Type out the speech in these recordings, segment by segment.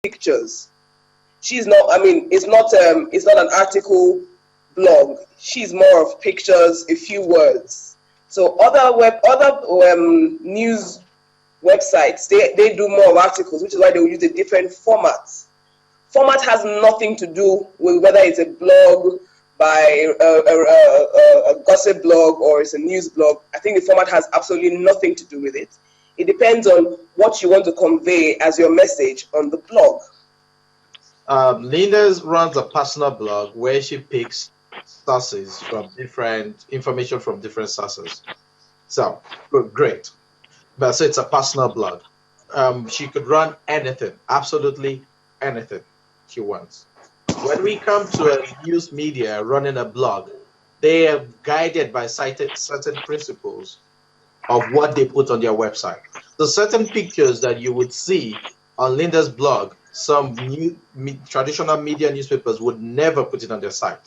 pictures. She's not, I mean, it's not an article blog. She's more of pictures, a few words. So other news websites, they do more of articles, which is why they will use a different format. Format has nothing to do with whether it's a blog by a gossip blog or it's a news blog. I think the format has absolutely nothing to do with it. It depends on what you want to convey as your message on the blog. Linda runs a personal blog where she picks sources from information from different sources. So, great. But so it's a personal blog. She could run anything, absolutely anything she wants. When we come to a news media running a blog, they are guided by certain principles of what they put on their website. So certain pictures that you would see on Linda's blog, some traditional media newspapers would never put it on their site.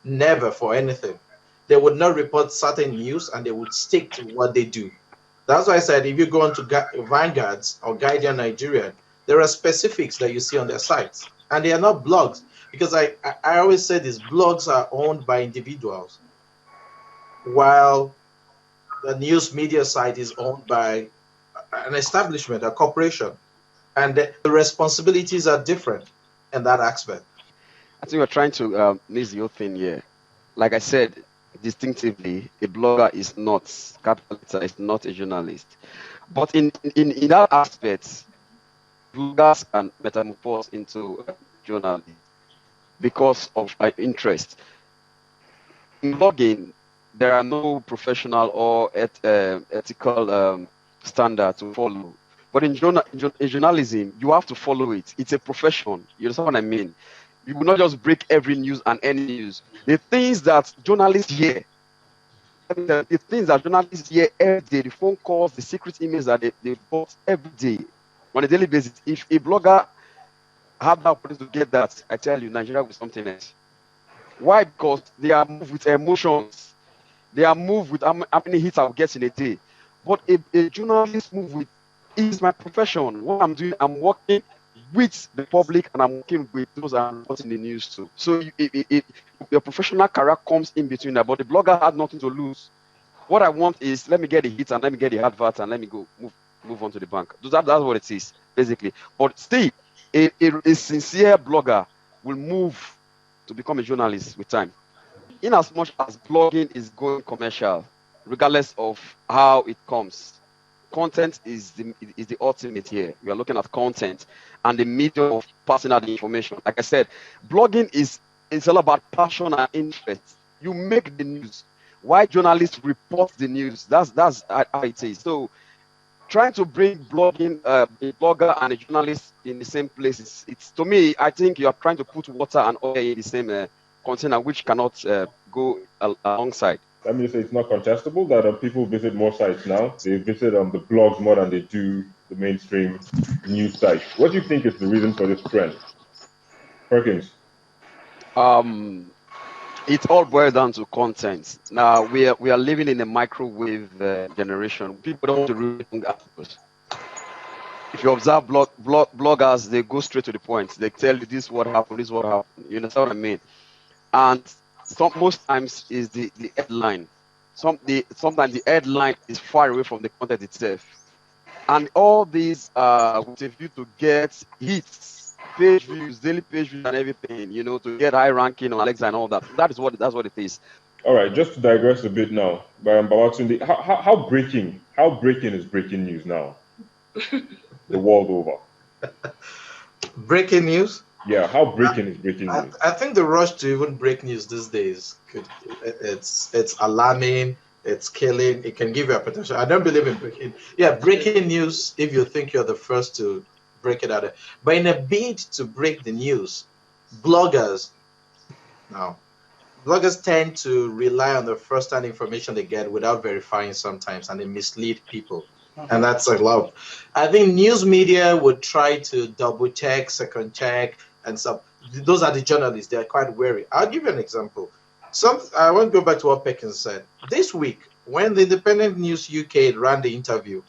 Never for anything. They would not report certain news and they would stick to what they do. That's why I said if you go onto Vanguard's or Guardian Nigeria, there are specifics that you see on their sites. And they are not blogs. Because I always say these blogs are owned by individuals, while the news media site is owned by an establishment, a corporation. And the responsibilities are different in that aspect. I think we're trying to miss the whole thing here. Like I said, distinctively, a blogger is not, capital letter, is not a journalist. But in that aspect, bloggers can metamorphose into journalists because of interest. In blogging, there are no professional or ethical standards to follow. But in journalism, you have to follow it. It's a profession. You understand what I mean? You will not just break every news and any news. The things that journalists hear, every day, the phone calls, the secret emails that they post every day on a daily basis. If a blogger have that opportunity to get that, I tell you, Nigeria will be something else. Why? Because they are moved with emotions. They are moved with how many hits I'll get in a day. But a journalist move with, it's my profession. What I'm doing, I'm working with the public and I'm working with those I'm reporting the news to. So your professional career comes in between that, but the blogger had nothing to lose. What I want is, let me get the hits and let me get the advert and let me go move on to the bank. That's what it is, basically. But still, a sincere blogger will move to become a journalist with time. In as much as blogging is going commercial, regardless of how it comes, content is the ultimate here. We are looking at content and the medium of passing out the information. Like I said, blogging is all about passion and interest. You make the news. Why journalists report the news? That's how it is. So trying to bring blogging, a blogger and a journalist in the same place, it's to me, I think you are trying to put water and oil in the same container, which cannot go alongside. Let me say it's not contestable that people visit more sites now. They visit the blogs more than they do the mainstream news sites. What do you think is the reason for this trend? Perkins? It all boils down to content. Now we are living in a microwave generation. People don't want to read long articles. If you observe bloggers, they go straight to the point. They tell you this is what happened, this is what happened. You understand what I mean? And most times is the headline. Sometimes the headline is far away from the content itself. And all these with a view to get hits, page views, daily page views and everything, to get high ranking on Alexa and all that. That's what it is. All right, just to digress a bit now, Babatunde, how breaking is breaking news now? The world over. Breaking news? Yeah, how breaking is breaking news? I think the rush to even break news these days, it's alarming, it's killing, it can give you a potential. I don't believe in breaking. Yeah, breaking news if you think you're the first to break it out there. But in a bid to break the news, bloggers tend to rely on the first-hand information they get without verifying sometimes, and they mislead people. And that's a lot. I think news media would try to double check, second check, and stuff. Those are the journalists. They are quite wary. I'll give you an example. I want to go back to what Perkins said. This week, when the Independent News UK ran the interview,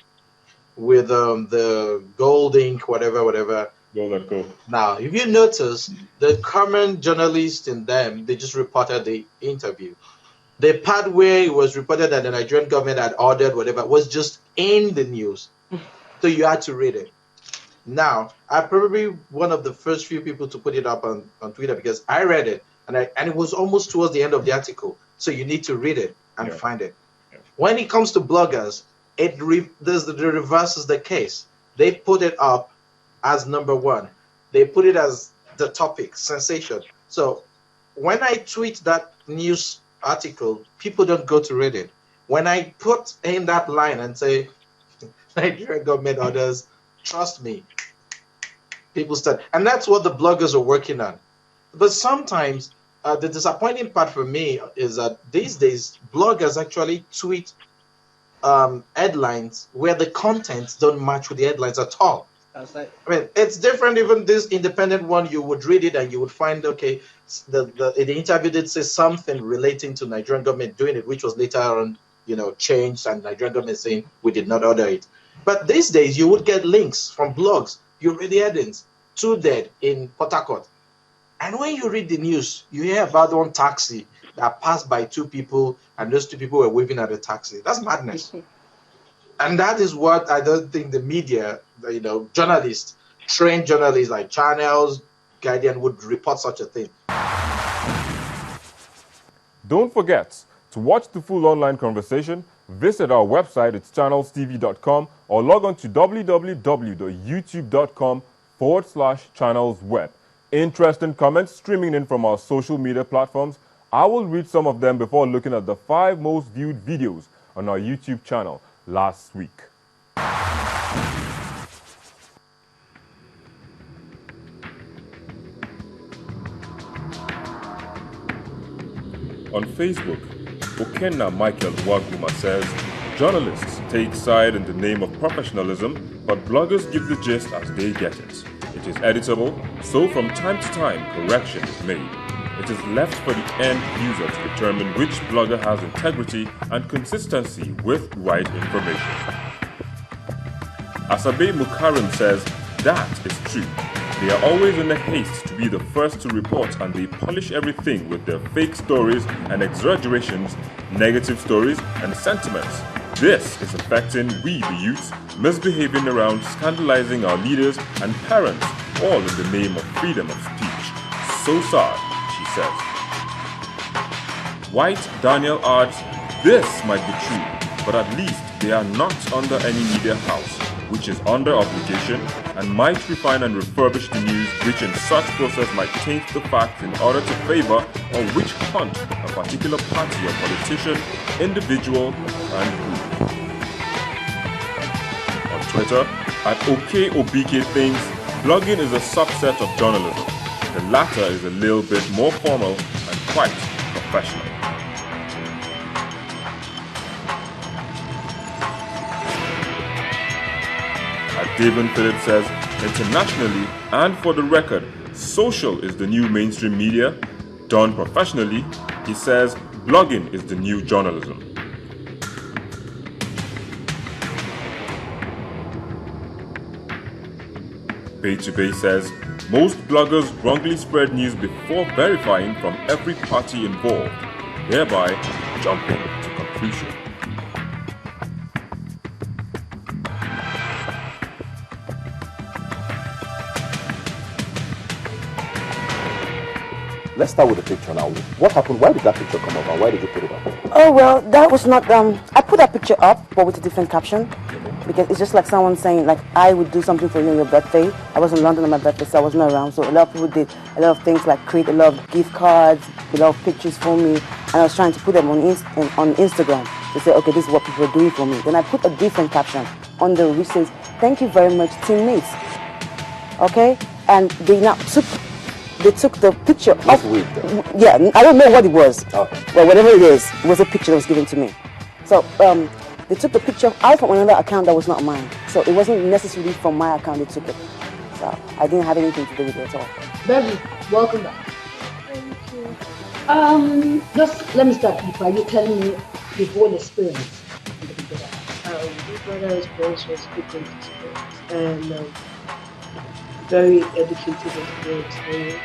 with the gold ink, whatever. Go, let go. Now, if you notice, the common journalists in them, they just reported the interview. The part where it was reported that the Nigerian government had ordered whatever was just in the news. So you had to read it. Now, I'm probably one of the first few people to put it up on Twitter because I read it and it was almost towards the end of the article. So you need to read it and find it. Yeah. When it comes to bloggers, the reverse is the case. They put it up as number one. They put it as the topic, sensation. So when I tweet that news article, people don't go to read it. When I put in that line and say, Nigerian government orders, trust me, people start. And that's what the bloggers are working on. But sometimes the disappointing part for me is that these days, bloggers actually tweet headlines where the contents don't match with the headlines at all. I mean, it's different. Even this independent one, you would read it and you would find, okay, the interview did say something relating to Nigerian government doing it, which was later on, changed, and Nigerian government saying we did not order it. But these days, you would get links from blogs. You read the headings, 2 dead in Port Harcourt. And when you read the news, you hear about one taxi that passed by 2 people, and those 2 people were waving at the taxi. That's madness. And that is what I don't think the media, journalists, trained journalists like Channels, Guardian would report such a thing. Don't forget to watch the full online conversation. Visit our website, it's channelstv.com, or log on to www.youtube.com/channelsweb. Interesting comments streaming in from our social media platforms. I will read some of them before looking at the 5 most viewed videos on our YouTube channel last week. On Facebook, Okenna Michael Waguma says, journalists take side in the name of professionalism, but bloggers give the gist as they get it. It is editable, so from time to time, correction is made. It is left for the end user to determine which blogger has integrity and consistency with right information. Asabe Mukarim says, that is true. They are always in a haste to be the first to report, and they polish everything with their fake stories and exaggerations, negative stories and sentiments. This is affecting we, the youth, misbehaving around, scandalizing our leaders and parents, all in the name of freedom of speech. So sad, she says. White Daniel adds, this might be true, but at least they are not under any media house, which is under obligation, and might refine and refurbish the news, which in such process might taint the facts in order to favor or witch hunt a particular party or politician, individual, and group. On Twitter, at OKOBKThings, blogging is a subset of journalism. The latter is a little bit more formal and quite professional. David Phillips says, internationally and for the record, social is the new mainstream media. Done professionally, he says, blogging is the new journalism. Bay2Bay says, most bloggers wrongly spread news before verifying from every party involved, thereby jumping to conclusion. Let's start with the picture now. What happened? Why did that picture come up and why did you put it up? Oh, well, that was not, I put that picture up, but with a different caption. Because it's just like someone saying, like, I would do something for you on your birthday. I was in London on my birthday, so I wasn't around. So a lot of people did a lot of things, like create a lot of gift cards, a lot of pictures for me. And I was trying to put them on Instagram to say, okay, this is what people are doing for me. Then I put a different caption under which says, thank you very much, teammates. Okay? And they took the picture That's weird, though. Yeah, I don't know what it was. Okay. Well, whatever it is, it was a picture that was given to me. So they took the picture out from another account that was not mine. So it wasn't necessarily from my account they took it. So I didn't have anything to do with it at all. Beverly, welcome back. Thank you. Just let me start. Are you telling me the whole experience? We father's voice was quick on the spot and very educated as well, too.